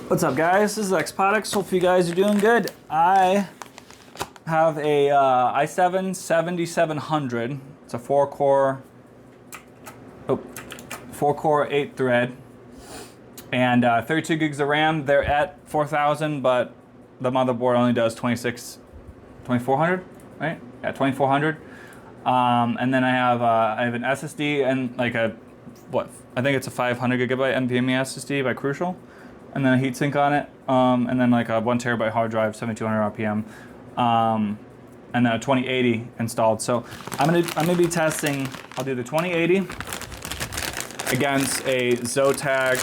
What's up, guys? This is Xpotics. Hope you guys are doing good. I have a i7 7700. It's a 4-core, 8 thread, and 32 gigs of RAM. They're at 4,000, but the motherboard only does 2400, right? Yeah, 2400. And then I have an SSD and like I think it's a 500 gigabyte NVMe SSD by Crucial, and then a heatsink on it, and then like a 1 terabyte hard drive, 7200 RPM, and then a 2080 installed. So I'm gonna be testing. I'll do the 2080 against a Zotac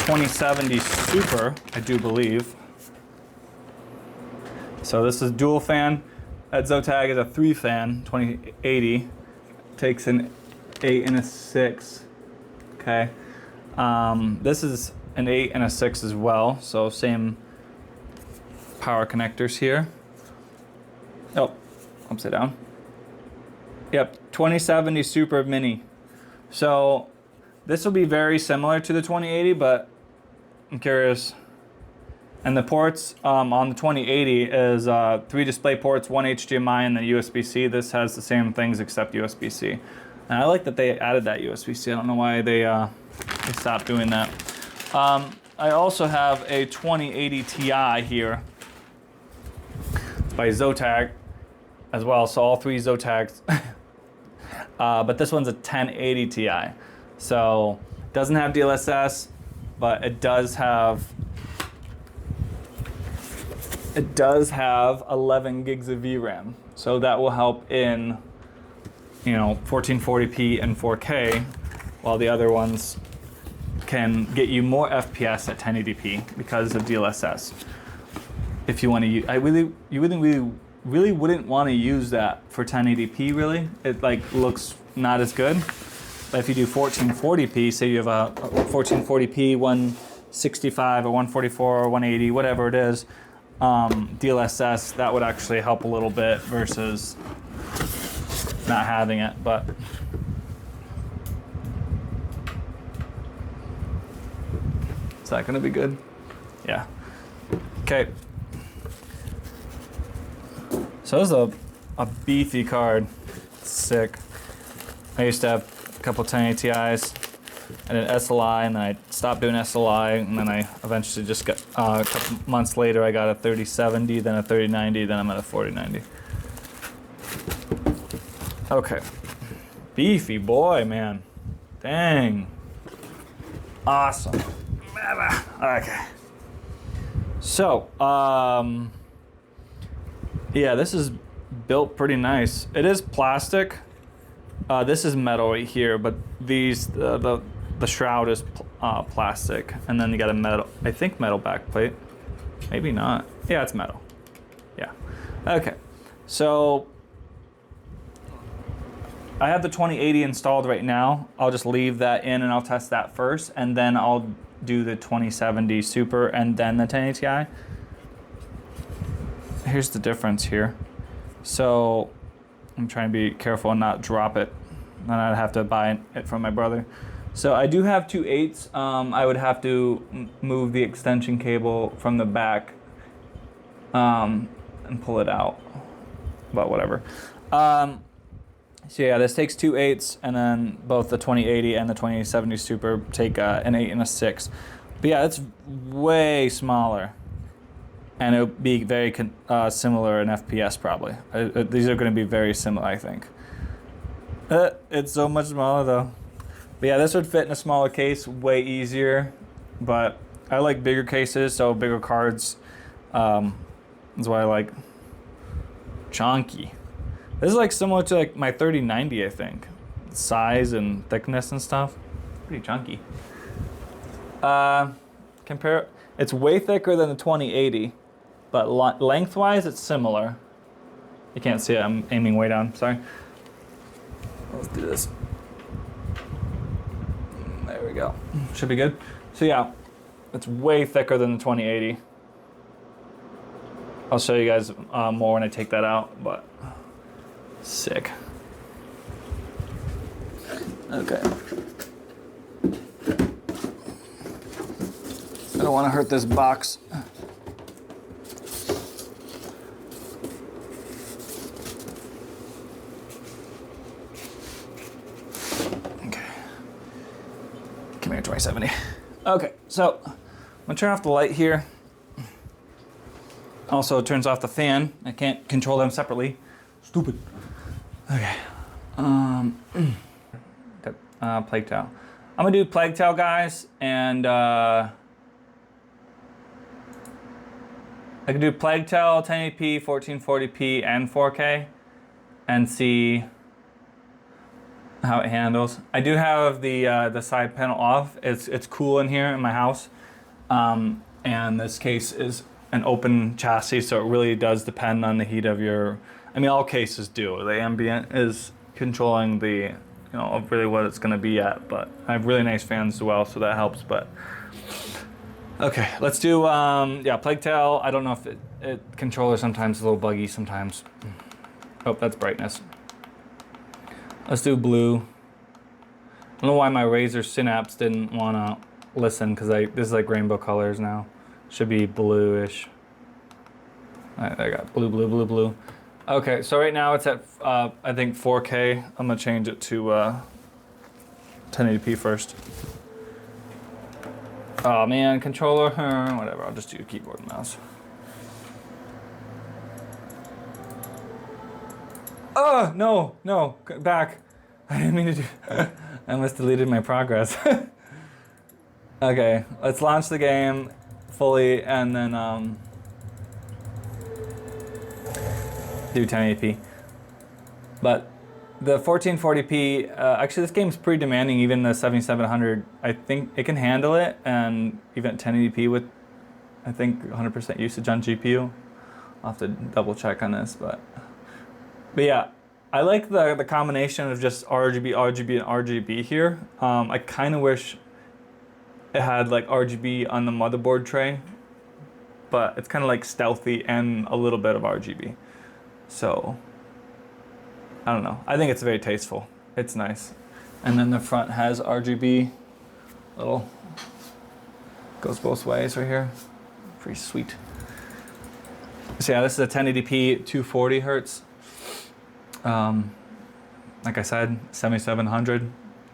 2070 Super, I do believe. So this is dual fan. That Zotac is a 3-fan 2080. Takes an 8 and a 6. Okay. This is an 8 and a 6 as well. So same power connectors here. Oh, upside down. Yep, 2070 Super Mini. So this will be very similar to the 2080, but I'm curious. And the ports on the 2080 is 3 display ports, 1 HDMI, and then USB-C. This has the same things except USB-C. And I like that they added that USB-C. I don't know why they stopped doing that. I also have a 2080 Ti here by Zotac as well. So all 3 Zotacs. But this one's a 1080 Ti. So it doesn't have DLSS, but it does have 11 gigs of VRAM. So that will help in 1440p and 4K, while the other ones can get you more FPS at 1080p because of DLSS. If you want to use, you really wouldn't want to use that for 1080p. Really, it like looks not as good. But if you do 1440p, say you have a 1440p 165 or 144 or 180, whatever it is, DLSS, that would actually help a little bit versus not having it. But is that going to be good? Yeah. Okay. So this is a beefy card. It's sick. I used to have a couple 1080 Ti's and an SLI, and then I stopped doing SLI, and then I eventually just got, a couple months later, I got a 3070, then a 3090, then I'm at a 4090. Okay. Beefy boy, man. Dang. Awesome. Okay. So, yeah, this is built pretty nice. It is plastic. This is metal right here, but these, the shroud is plastic, and then you got a metal, I think metal backplate. Maybe not. Yeah, it's metal. Yeah. Okay. So I have the 2080 installed right now. I'll just leave that in and I'll test that first, and then I'll do the 2070 Super and then the 1080 Ti. Here's the difference here. So I'm trying to be careful and not drop it. Then I'd have to buy it from my brother. So I do have 2 8s. I would have to move the extension cable from the back and pull it out, but whatever. So yeah, this takes 2 8s, and then both the 2080 and the 2070 Super take an 8 and a 6. But yeah, it's way smaller, and it would be very similar in FPS probably. These are going to be very similar, I think. It's so much smaller though. But yeah, this would fit in a smaller case way easier, but I like bigger cases, so bigger cards. That's why I like chunky. This is like similar to like my 3090, I think. Size and thickness and stuff. Pretty chunky. It's way thicker than the 2080, but lengthwise it's similar. You can't see it, I'm aiming way down, sorry. Let's do this. There we go. Should be good. So yeah, it's way thicker than the 2080. I'll show you guys more when I take that out, but sick. Okay. Don't want to hurt this box. Okay. Come here, 2070. Okay, so I'm gonna turn off the light here. Also, it turns off the fan. I can't control them separately. Stupid. Okay. Plague Tale. I'm gonna do Plague Tale, guys, and I can do Plague Tale 1080p, 1440p, and 4K, and see how it handles. I do have the side panel off. It's cool in here in my house, and this case is an open chassis, so it really does depend on the heat of your. I mean, all cases do. The ambient is controlling the, of really what it's going to be at. But I have really nice fans as well, so that helps. But okay, let's do Plague Tale. I don't know if it controller sometimes is a little buggy sometimes. Oh, that's brightness. Let's do blue. I don't know why my Razer Synapse didn't want to listen, because this is like rainbow colors now. Should be bluish. I got blue, blue, blue, blue. Okay, so right now it's at I think 4K. I'm gonna change it to 1080p first. Oh man, controller, whatever. I'll just do keyboard and mouse. Oh no, back. I didn't mean to do. I almost deleted my progress. Okay, let's launch the game fully and then do 1080p. But the 1440p, actually this game's pretty demanding. Even the 7700, I think it can handle it, and even at 1080p with, I think, 100% usage on GPU. I'll have to double check on this, but yeah, I like the combination of just RGB, RGB, and RGB here. I kind of wish it had like RGB on the motherboard tray, but it's kind of like stealthy and a little bit of RGB. So, I don't know. I think it's very tasteful. It's nice. And then the front has RGB. Little, goes both ways right here. Pretty sweet. So yeah, this is a 1080p 240 hertz. Like I said, 7700,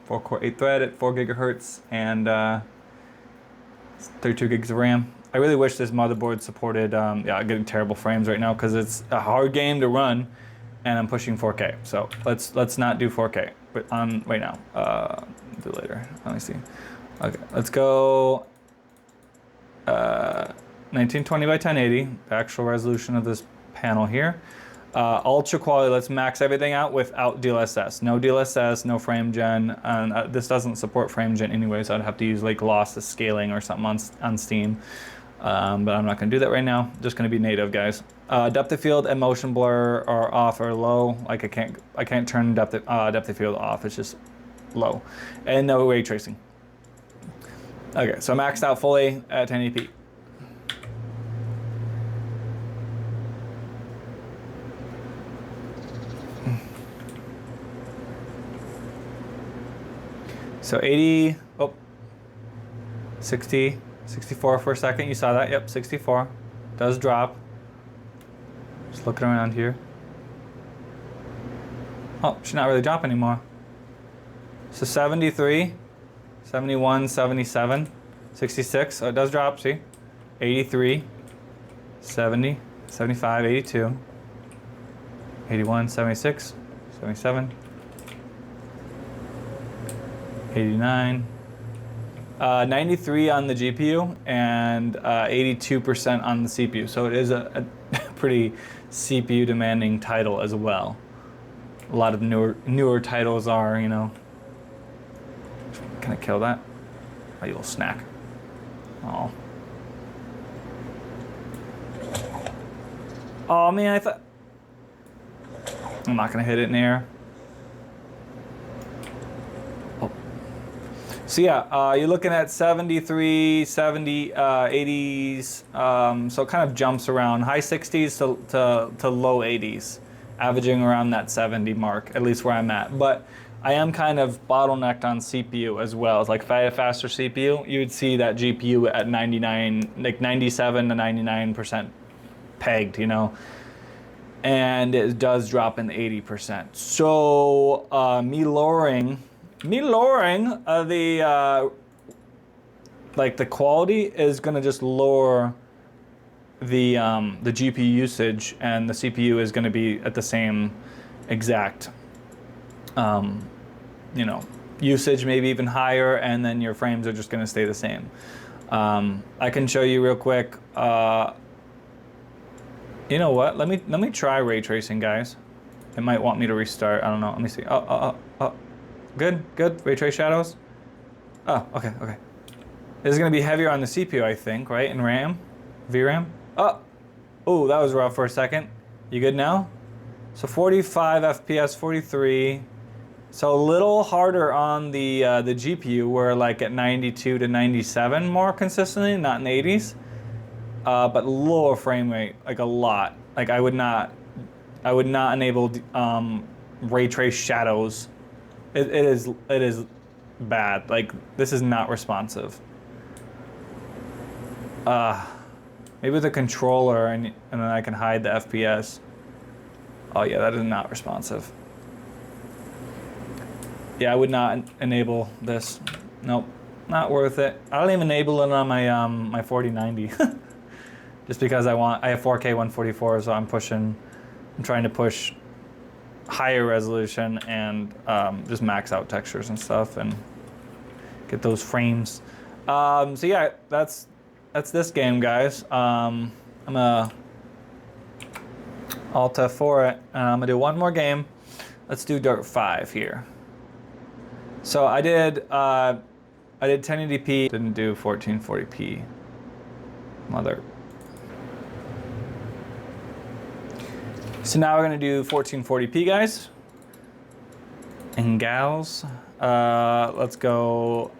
4-core 8-thread at 4 gigahertz, and 32 gigs of RAM. I really wish this motherboard supported, getting terrible frames right now because it's a hard game to run, and I'm pushing 4K. So let's not do 4K, but on right now. Do later. Let me see. Okay, let's go 1920 by 1080, the actual resolution of this panel here. Ultra quality, let's max everything out without DLSS. No DLSS, no frame gen, and this doesn't support frame gen anyway, so I'd have to use like lossless scaling or something on Steam. But I'm not going to do that right now. Just going to be native, guys. Depth of field and motion blur are off or low. Like I can't turn depth of field off. It's just low, and no ray tracing. Okay, so maxed out fully at 1080p. So 80, 60, 64 for a second. You saw that? Yep, 64. Does drop. Just looking around here. Oh, should not really drop anymore. So 73, 71, 77, 66. Oh, it does drop, see? 83, 70, 75, 82, 81, 76, 77. 89, 93 on the GPU, and 82% on the CPU. So it is a pretty CPU demanding title as well. A lot of newer titles are, Can I kill that? Oh, you little snack. Oh. Oh man, I thought. I'm not gonna hit it in the air. So yeah, you're looking at 73, 70, 80s, so it kind of jumps around high 60s to low 80s, averaging around that 70 mark, at least where I'm at. But I am kind of bottlenecked on CPU as well. It's like if I had a faster CPU, you would see that GPU at 99, like 97 to 99% pegged, you know, and it does drop in the 80%. So me lowering the like the quality is gonna just lower the GPU usage, and the CPU is gonna be at the same exact you know, usage, maybe even higher, and then your frames are just gonna stay the same. I can show you real quick. You know what? Let me try ray tracing, guys. It might want me to restart. I don't know. Let me see. Oh. Good. Ray trace shadows. Oh, okay. This is gonna be heavier on the CPU, I think, right? In RAM, VRAM. Oh, that was rough for a second. You good now? So 45 FPS, 43. So a little harder on the GPU. We're like at 92 to 97 more consistently, not in the 80s. But lower frame rate, like a lot. Like I would not enable ray trace shadows. It is bad. Like this is not responsive. Maybe with a controller and then I can hide the FPS. Oh yeah, that is not responsive. Yeah, I would not enable this. Nope, not worth it. I don't even enable it on my my 4090. Just because I have 4K 144, so I'm trying to push higher resolution and just max out textures and stuff and get those frames. So yeah, that's this game, guys. I'm gonna Alt F4 it, and I'm gonna do one more game. Let's do Dirt 5 here. So I did 1080p, didn't do 1440p. Mother. So now we're gonna do 1440p, guys and gals. Let's go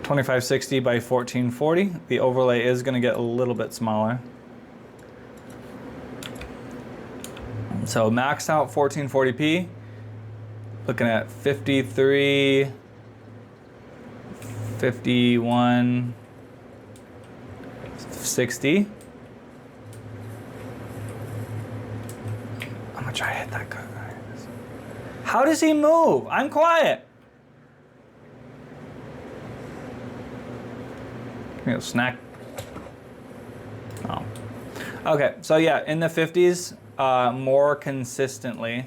2560 by 1440. The overlay is gonna get a little bit smaller. So maxed out 1440p. Looking at 53, 51, 60. I'm gonna try to hit that cut. How does he move? I'm quiet. Give me a snack. Oh. Okay, so yeah, in the 50s, more consistently,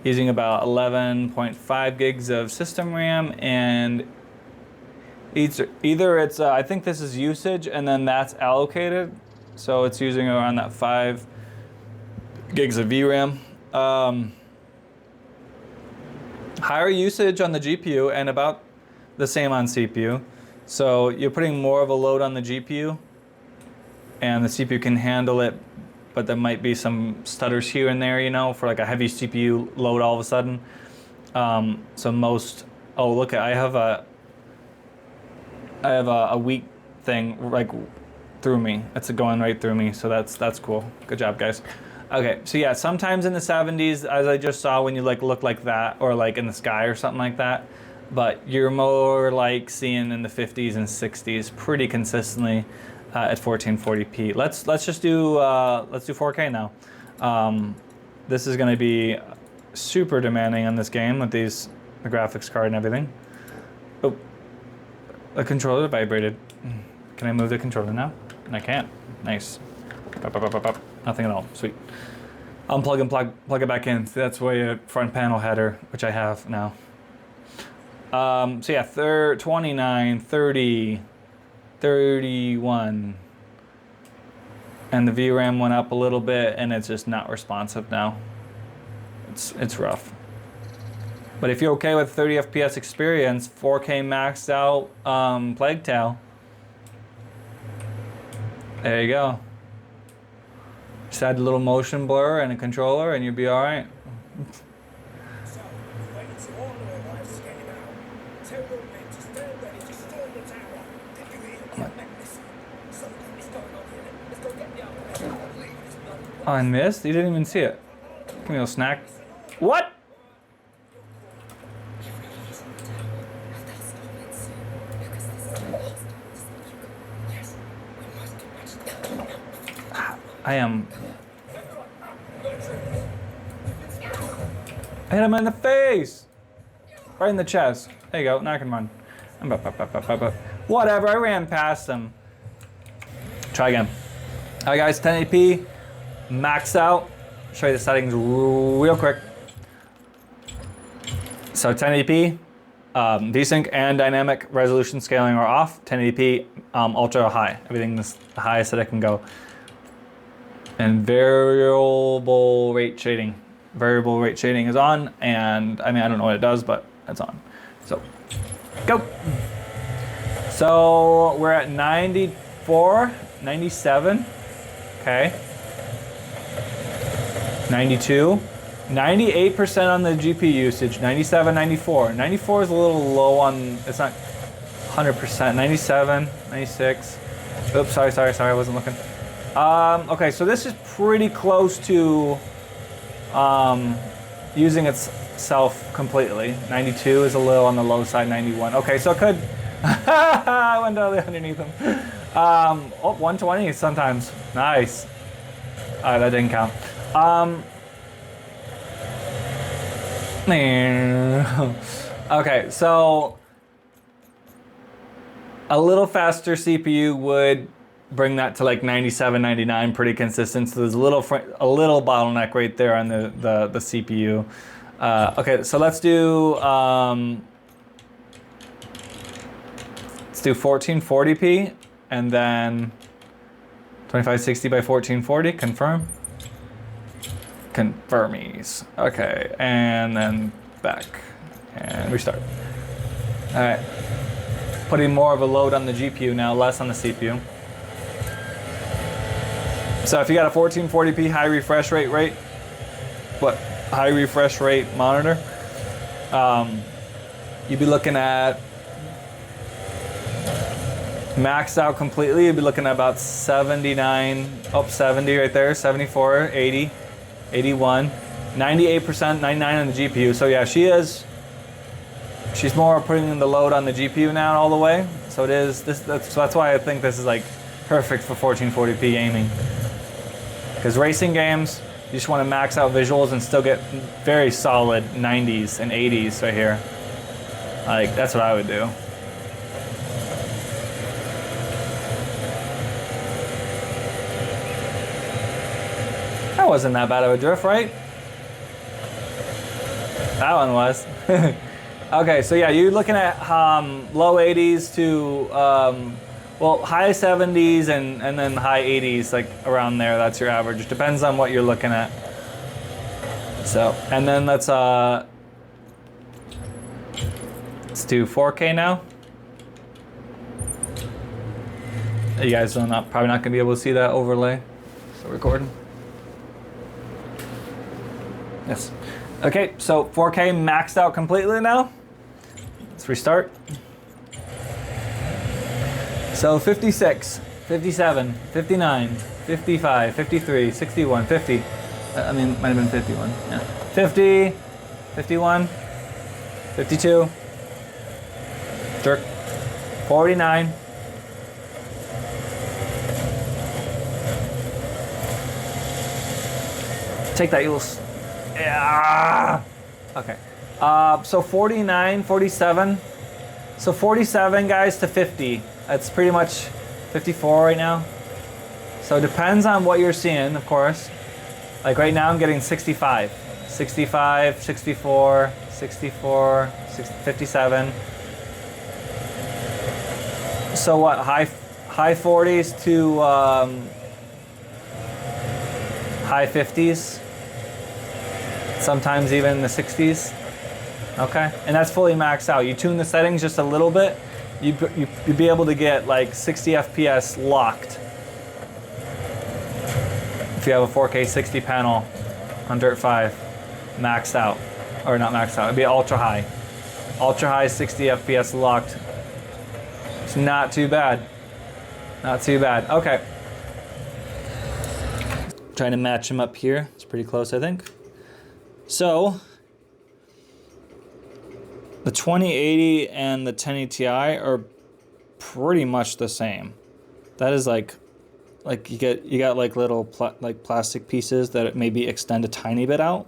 using about 11.5 gigs of system RAM, and either it's, I think this is usage and then that's allocated. So it's using around that 5 gigs of VRAM. Higher usage on the GPU and about the same on CPU. So you're putting more of a load on the GPU and the CPU can handle it, but there might be some stutters here and there, you know, for like a heavy CPU load all of a sudden. So most, oh look, I have a weak thing like through me. It's going right through me, so that's cool. Good job, guys. Okay, so yeah, sometimes in the 70s, as I just saw, when you like look like that, or like in the sky or something like that, but you're more like seeing in the 50s and 60s pretty consistently at 1440p. Let's just do 4K now. This is going to be super demanding on this game with the graphics card and everything. Oh, the controller vibrated. Can I move the controller now? And I can't. Nice. Nothing at all. Sweet. Unplug and plug it back in. So that's why a front panel header, which I have now. So yeah, 29, 30, 31. And the VRAM went up a little bit and it's just not responsive now. It's rough. But if you're okay with 30 FPS experience, 4K maxed out Plague Tale, there you go. Just add a little motion blur and a controller and you'll be all right. Oh, I missed? You didn't even see it. Give me a little snack. What? I am. I hit him in the face! Right in the chest. There you go, now I can run. Whatever, I ran past him. Try again. Alright guys, 1080p, maxed out. Show you the settings real quick. So 1080p, desync and dynamic resolution scaling are off. 1080p, ultra high. Everything is the highest that it can go. And variable rate shading. Variable rate shading is on, and I mean, I don't know what it does, but it's on. So, go. So we're at 94, 97, okay. 92, 98% on the GPU usage, 97, 94. 94 is a little low on, it's not 100%, 97, 96. Oops, sorry, I wasn't looking. Okay, so this is pretty close to using itself completely. 92 is a little on the low side, 91. Okay, so it could, I went underneath them. 120 sometimes, nice. That didn't count. Okay, so a little faster CPU would bring that to like 97, 99, pretty consistent. So there's a little bottleneck right there on the CPU. Okay, so let's do 1440p and then 2560 by 1440. Confirm. Confirmies. Okay, and then back and restart. All right, putting more of a load on the GPU now, less on the CPU. So if you got a 1440p high refresh rate monitor, you'd be looking at maxed out completely. You'd be looking at about 79, 70 right there, 74, 80, 81, 98%, 99 on the GPU. So yeah, she's more putting the load on the GPU now all the way. So it is that's why I think this is like perfect for 1440p aiming. Because racing games, you just want to max out visuals and still get very solid 90s and 80s right here. Like, that's what I would do. That wasn't that bad of a drift, right? That one was. Okay, so yeah, you're looking at low 80s to well, high 70s and then high 80s, like around there. That's your average. Depends on what you're looking at. So, and then let's do 4K now. You guys are probably not gonna be able to see that overlay. So recording. Yes. Okay, so 4K maxed out completely now. Let's restart. So 56, 57, 59, 55, 53, 61, 50. I mean, might have been 51. Yeah. 50, 51, 52. Jerk. 49. Take that, you'll. Yeah. Okay. So 49, 47. So 47 guys to 50. That's pretty much 54 right now. So it depends on what you're seeing, of course. Like right now I'm getting 65, 65, 64, 64, 57. So what, high 40s to high 50s? Sometimes even the 60s. Okay, and that's fully maxed out. You tune the settings just a little bit, you'd be able to get like 60 FPS locked. If you have a 4K 60 panel on Dirt 5, maxed out. Or not maxed out, it'd be ultra high. Ultra high 60 FPS locked. It's not too bad. Not too bad. Okay. Trying to match them up here. It's pretty close, I think. So, the 2080 and the 1080 Ti are pretty much the same. That is like like you got like little like plastic pieces that maybe extend a tiny bit out.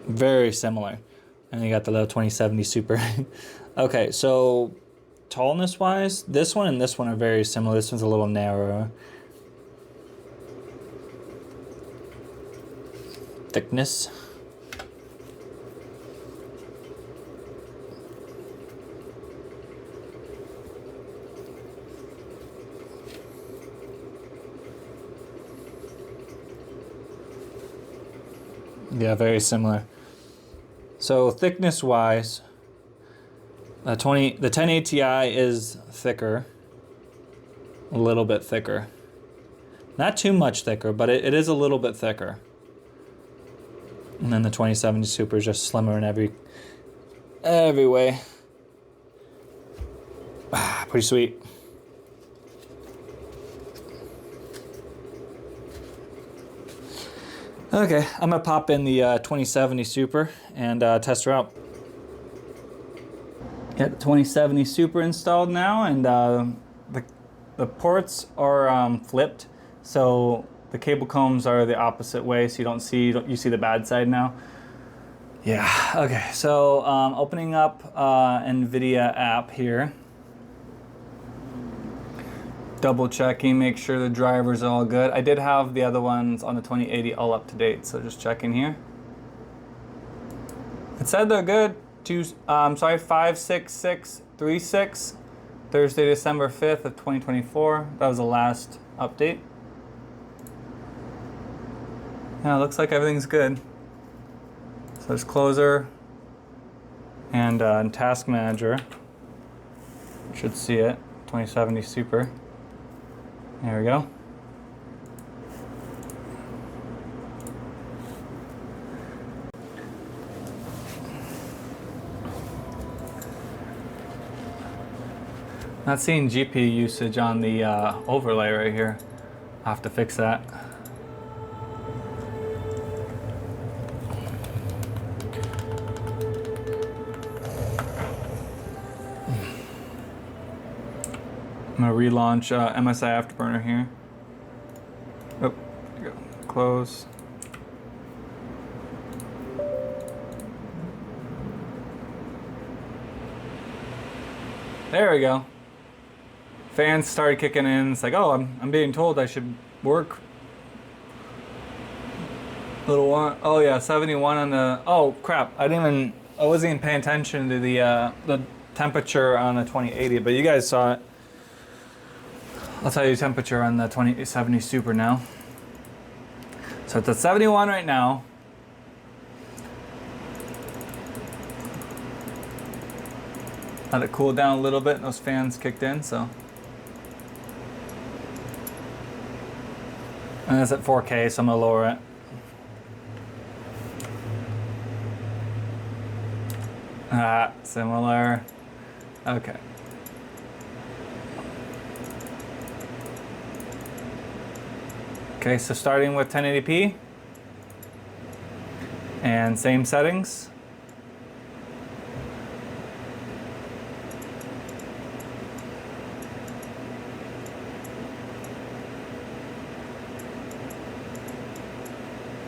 Very similar. And you got the little 2070 Super. Okay, so tallness wise, this one and this one are very similar. This one's a little narrower. Thickness. Yeah, very similar. So thickness wise, the 1080 Ti is thicker, a little bit thicker. Not too much thicker, but it is a little bit thicker. And then the 2070 Super is just slimmer in every way. Pretty sweet. Okay, I'm gonna pop in the 2070 Super and test her out. Get the 2070 Super installed now, and the ports are flipped, so the cable combs are the opposite way, so you see the bad side now. Yeah. Okay. So opening up NVIDIA app here. Double checking, make sure the drivers are all good. I did have the other ones on the 2080 all up to date, so just checking here. It said they're good. 56636, Thursday, December 5th of 2024. That was the last update. Yeah, it looks like everything's good. So there's Closer and Task Manager. You should see it. 2070 Super. There we go. Not seeing GPU usage on the overlay right here. I'll have to fix that. I'm gonna relaunch MSI Afterburner here. Oh, there you go. Close. There we go. Fans started kicking in. It's like, oh, I'm being told I should work. Little one. Oh yeah, 71 on the. Oh crap! I wasn't even paying attention to the temperature on the 2080, but you guys saw it. I'll tell you temperature on the 2070 Super now. So it's at 71 right now. Let it cool down a little bit, and those fans kicked in, so. And it's at 4K, so I'm gonna lower it. Similar. Okay. Okay, so starting with 1080p. And same settings.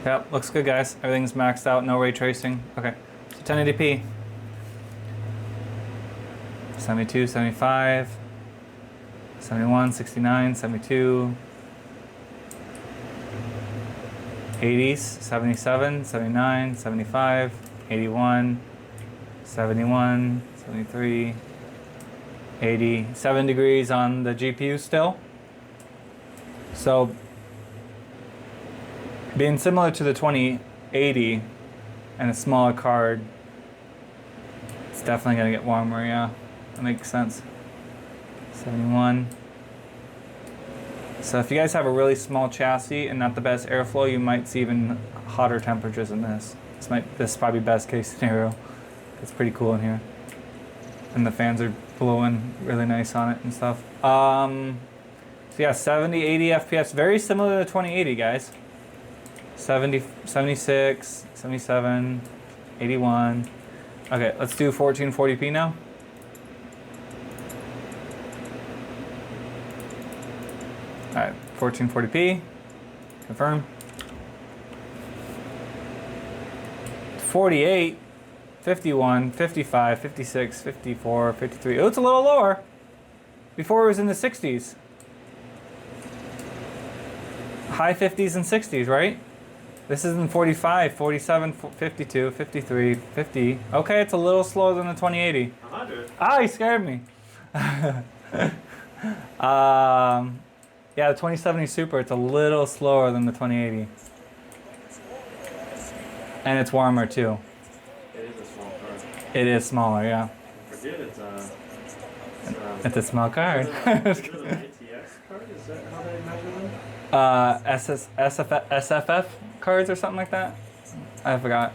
Yep, looks good, guys. Everything's maxed out, no ray tracing. Okay, so 1080p. 72, 75, 71, 69, 72, 80s, 77, 79, 75, 81, 71, 73, 80, 7 degrees on the GPU still. So, being similar to the 2080 and a smaller card, it's definitely gonna get warmer, yeah. That makes sense. 71. So if you guys have a really small chassis and not the best airflow, you might see even hotter temperatures than this. This is probably best case scenario. It's pretty cool in here. And the fans are blowing really nice on it and stuff. So yeah, 70, 80 FPS, very similar to the 2080, guys. 70, 76, 77, 81. Okay, let's do 1440p now. right, 1440p. Confirm. 48, 51, 55, 56, 54, 53. Oh, it's a little lower. Before it was in the 60s. High 50s and 60s, right? This is in 45, 47, 52, 53, 50. Okay, it's a little slower than the 2080. 100. Ah, you scared me. Yeah, the 2070 Super, it's a little slower than the 2080. And it's warmer too. It is a small card. It is smaller, yeah. Forget it's It's a small card. Is it an ATX card? Is that how they measure them? SFF cards or something like that. I forgot.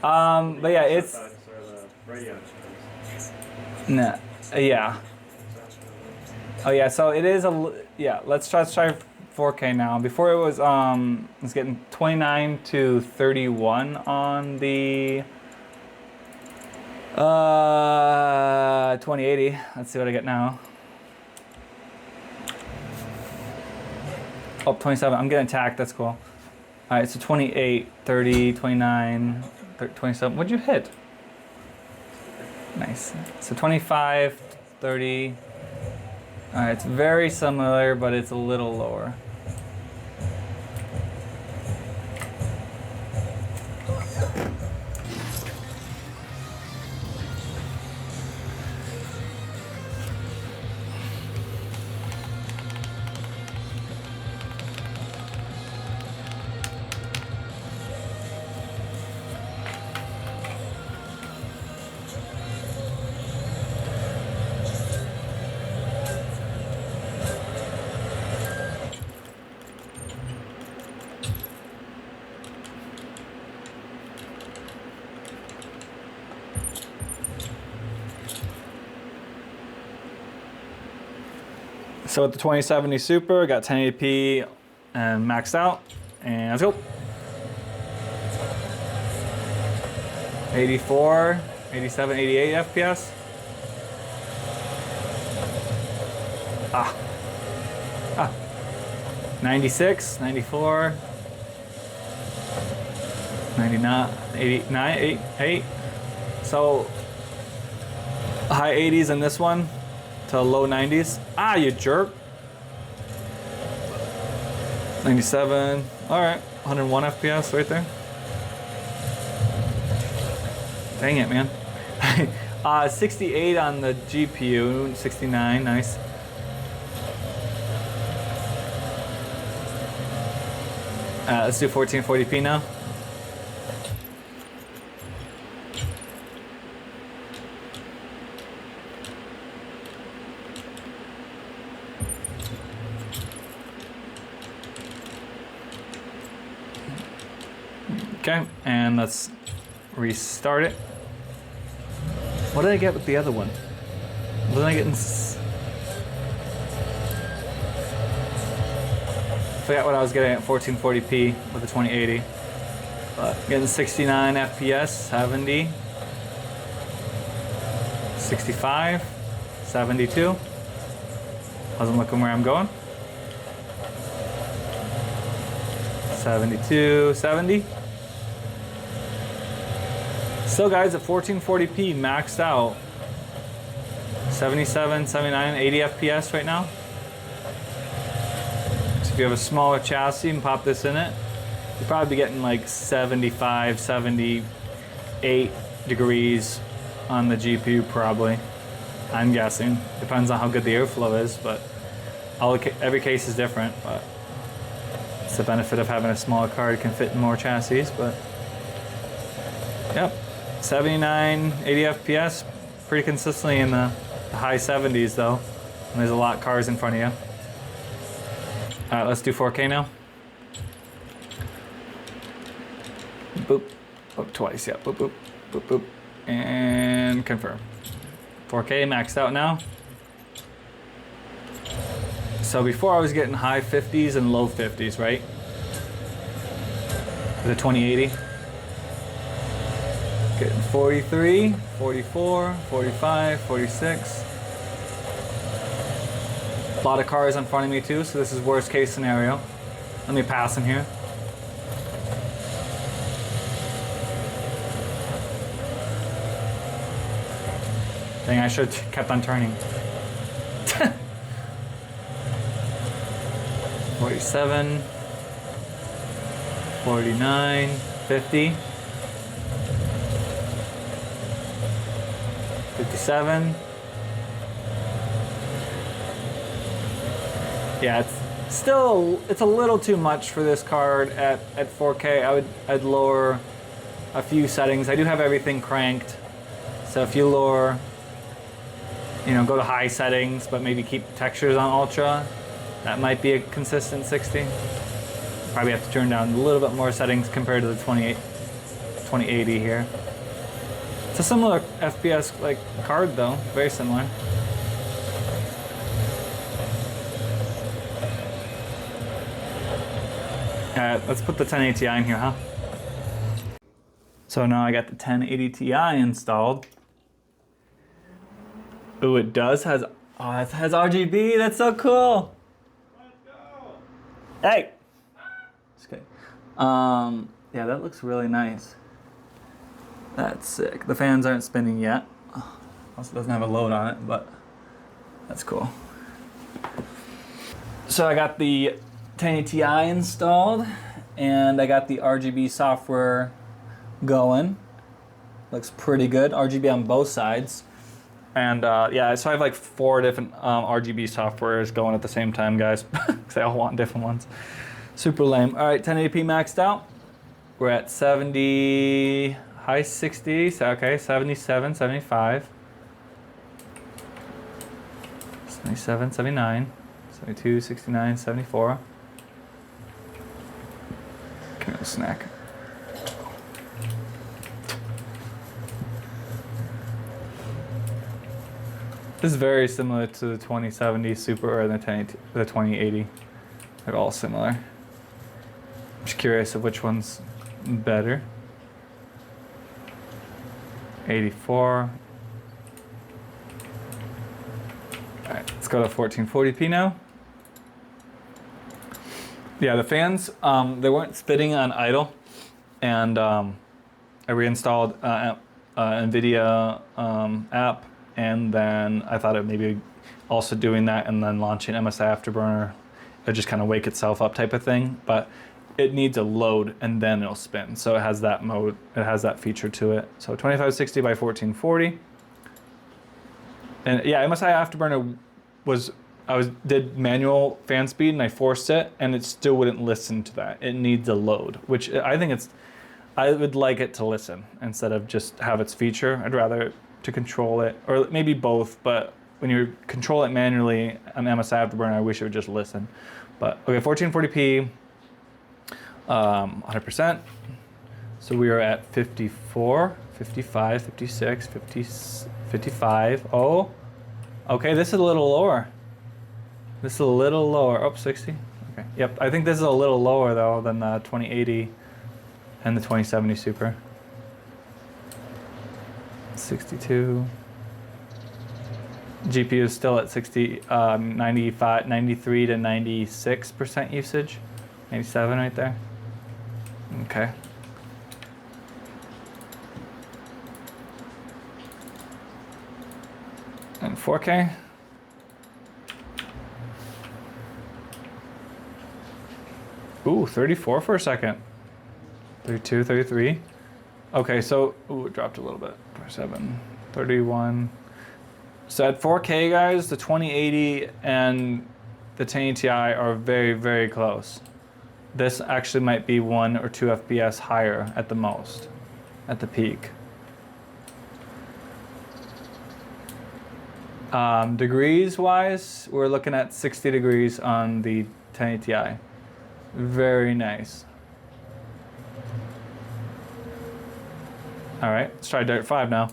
But yeah, it's Zotacs are the radio chips. nah, yeah. Oh yeah, so it is yeah. Let's try 4K now. Before it was it's getting 29 to 31 on the 2080. Let's see what I get now. Oh, 27. I'm getting attacked. That's cool. All right, so 28, 30, 29, 27. What'd you hit? Nice. So 25, 30. All right, it's very similar, but it's a little lower. So with the 2070 Super, got 1080p and maxed out, and let's go. 84, 87, 88 FPS. Ah. 96, 94, 99, 89, 8. So high 80s in this one to low 90s. Ah, you jerk. 97. All right, 101 FPS right there. Dang it, man. 68 on the GPU, 69, nice. Let's do 1440p now. Okay, and let's restart it. What did I get with the other one? Wasn't I getting... Forgot what I was getting at 1440p with the 2080. But getting 69 FPS, 70, 65, 72. Wasn't looking where I'm going. 72, 70. Still guys, at 1440p maxed out. 77, 79, 80 FPS right now. So if you have a smaller chassis and pop this in it, you'll probably be getting like 75, 78 degrees on the GPU probably. I'm guessing. Depends on how good the airflow is, but every case is different. But it's the benefit of having a smaller card. It can fit in more chassis, but yep. 79, 80 FPS, pretty consistently in the high 70s though. And there's a lot of cars in front of you. All right, let's do 4K now. Boop, boop twice, yeah, boop, boop, boop, boop, and confirm. 4K maxed out now. So before I was getting high 50s and low 50s, right? The 2080. Getting 43, 44, 45, 46. lot of cars in front of me too, so this is worst case scenario. Let me pass in here. Dang, I should have kept on turning. 47, 49, 50, 57. Yeah, it's a little too much for this card at 4K. I'd lower a few settings. I do have everything cranked, so if you lower, go to high settings, but maybe keep textures on ultra, that might be a consistent 60. Probably have to turn down a little bit more settings compared to the 2080 here. It's a similar FPS like card though, very similar. Let's put the 1080 Ti in here, huh? So now I got the 1080 Ti installed. Ooh, it does it has RGB. That's so cool. Let's go. Hey. Just kidding. Yeah, that looks really nice. That's sick. The fans aren't spinning yet. Also doesn't have a load on it, but that's cool. So I got the 1080 Ti installed, and I got the RGB software going. Looks pretty good. RGB on both sides. And yeah, so I have like 4 different RGB softwares going at the same time, guys, because they all want different ones. Super lame. All right, 1080p maxed out. We're at 70, high 60s, okay, 77, 75. 77, 79, 72, 69, 74. Come here, snack. This is very similar to the 2070 Super or the 2080. They're all similar. I'm just curious of which one's better. 84. All right, let's go to 1440p now. Yeah, the fans, they weren't spinning on idle, and I reinstalled NVIDIA app, and then I thought it maybe also doing that and then launching MSI Afterburner, it just kind of wake itself up type of thing, but it needs a load and then it'll spin. So it has that mode, it has that feature to it. So 2560 by 1440. And yeah, MSI Afterburner did manual fan speed and I forced it and it still wouldn't listen to that. It needs a load, which I would like it to listen instead of just have its feature. I'd rather to control it, or maybe both, but when you control it manually on MSI Afterburner, I wish it would just listen. But okay, 1440p, 100%. So we are at 54, 55, 56, 50, 55. Oh, okay, this is a little lower. This is a little lower. Oh, 60. Okay, yep. I think this is a little lower though than the 2080 and the 2070 Super. 62. GPU is still at 93 to 96% usage. 97 right there. Okay. And 4K. Ooh, 34 for a second. 32, 33. Okay, so, ooh, it dropped a little bit. 27, 31. So at 4K, guys, the 2080 and the 1080 Ti are very, very close. This actually might be 1 or 2 FPS higher at the most, at the peak. Degrees-wise, we're looking at 60 degrees on the 1080 Ti. Very nice. All right, let's try Dirt 5 now.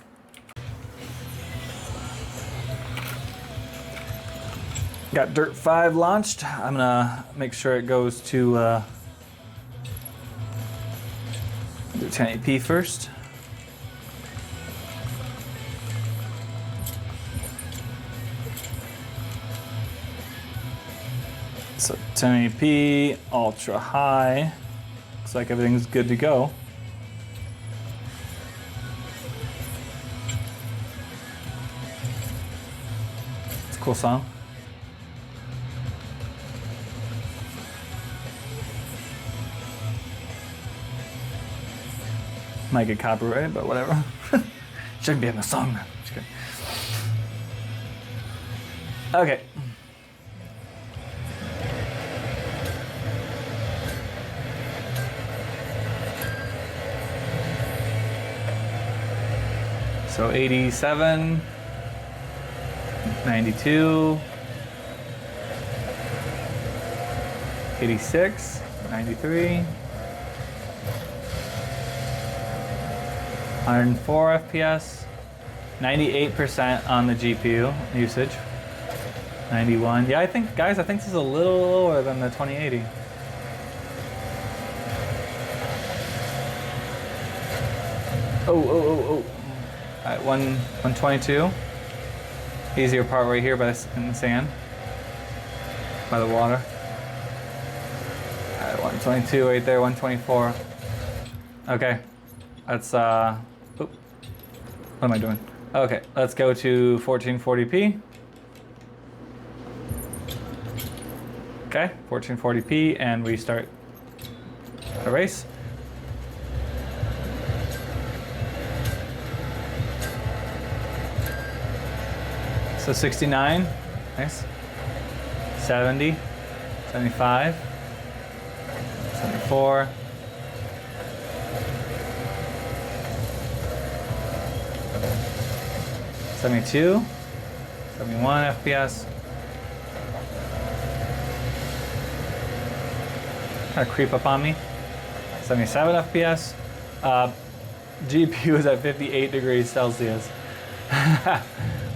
Got Dirt 5 launched. I'm gonna make sure it goes to do 1080p first. So 1080p, ultra high. Looks like everything's good to go. It's a cool song. Might get copyrighted, but whatever. Shouldn't be in the song, man. Just kidding. Okay. So 87, 92, 86, 93, 104 FPS, 98% on the GPU usage, 91. Yeah, I think, guys, I think this is a little lower than the 2080. Oh. At 122. Easier part right here in the sand. By the water. At 122 right there, 124. Okay. That's what am I doing? Okay, let's go to 1440p. Okay, 1440p, and we start the race. So 69, nice. 70, 75, 74, 72, 71 FPS. Kind of creep up on me. 77 FPS. GPU is at 58 degrees Celsius.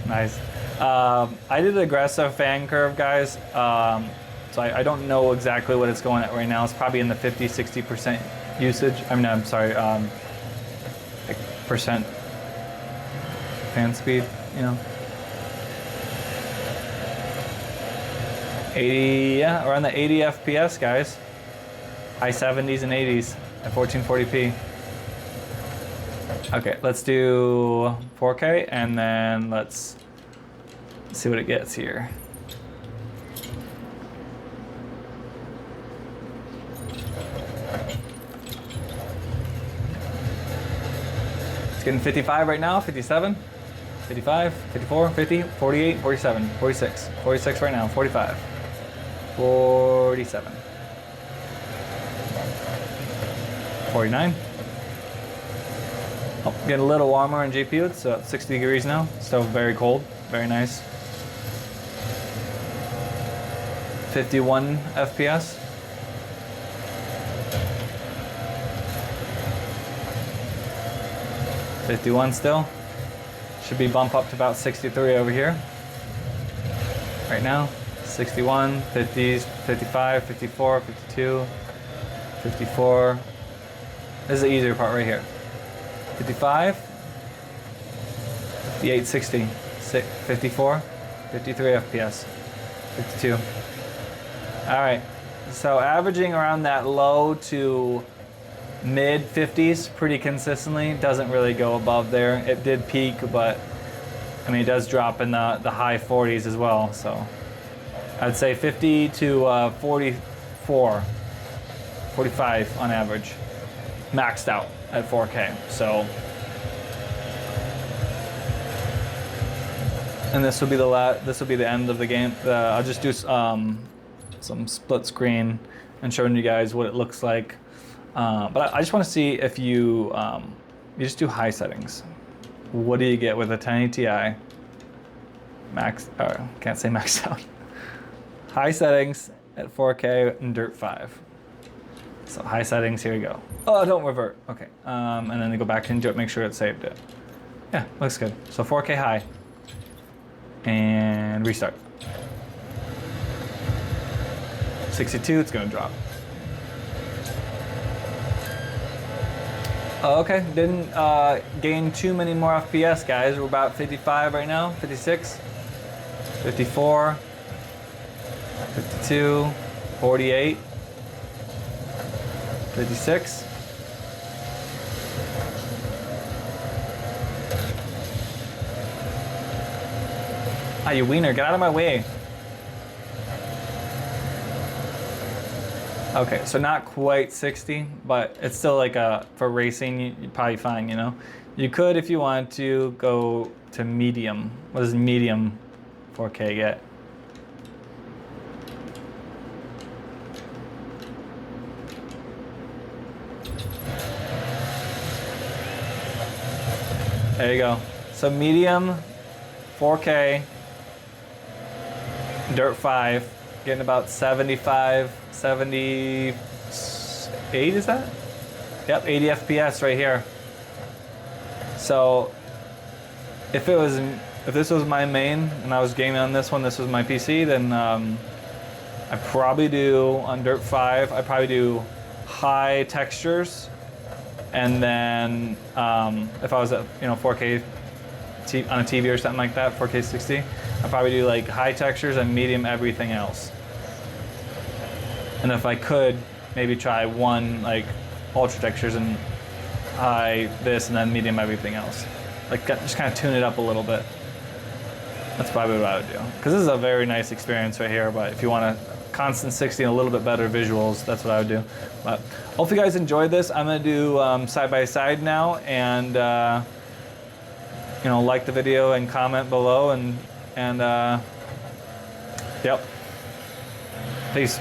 Nice. I did an aggressive fan curve, guys. So I don't know exactly what it's going at right now. It's probably in the 50-60% usage. I mean, I'm sorry, like percent fan speed, you know. 80, yeah, around the 80 FPS, guys. High 70s and 80s at 1440p. Okay, let's do 4K and then let's see what it gets here. It's getting 55 right now, 57, 55, 54, 50, 48, 47, 46, 46 right now, 45, 47, 49. Oh, getting a little warmer on GPU. It's 60 degrees now. Still very cold. Very nice. 51 FPS. $51 still. Should be bump up to about 63 over here. Right now. 61, 50s, 55, 54, 52, 54. This is the easier part right here. 55, 58, 60, 54, 53 FPS, 52. All right, so averaging around that low to mid 50s pretty consistently. Doesn't really go above there. It did peak, but I mean, it does drop in the high 40s as well. So I'd say 50 to 44, 45 on average, maxed out at 4K. So, and this will be the end of the game. I'll just do some split screen and showing you guys what it looks like. But I just want to see if you just do high settings. What do you get with a 1080 Ti? Can't say maxed out. High settings at 4K and Dirt 5. So high settings, here we go. Oh, don't revert. Okay, and then go back into it, make sure it saved it. Yeah, looks good. So 4K high. And restart. 62, it's gonna drop. Oh, okay, didn't gain too many more FPS, guys. We're about 55 right now, 56, 54, 52, 48, 56. Ah, you wiener, get out of my way. Okay, so not quite 60, but it's still like for racing, you're probably fine, you know? You could, if you want to, go to medium. What does medium 4K get? There you go. So medium 4K, Dirt 5, getting about 75, 78, is that? Yep, 80 FPS right here. So if this was my main and I was gaming on this one, this was my PC, then I probably do on Dirt 5, I probably do high textures, and then if I was at 4K on a TV or something like that, 4K 60, I'd probably do like high textures and medium everything else. And if I could, maybe try one like ultra textures and high this and then medium everything else. Like just kind of tune it up a little bit. That's probably what I would do. Because this is a very nice experience right here, but if you want a constant 60 and a little bit better visuals, that's what I would do. But hopefully you guys enjoyed this. I'm gonna do side by side now, and like the video and comment below, and yep. Peace.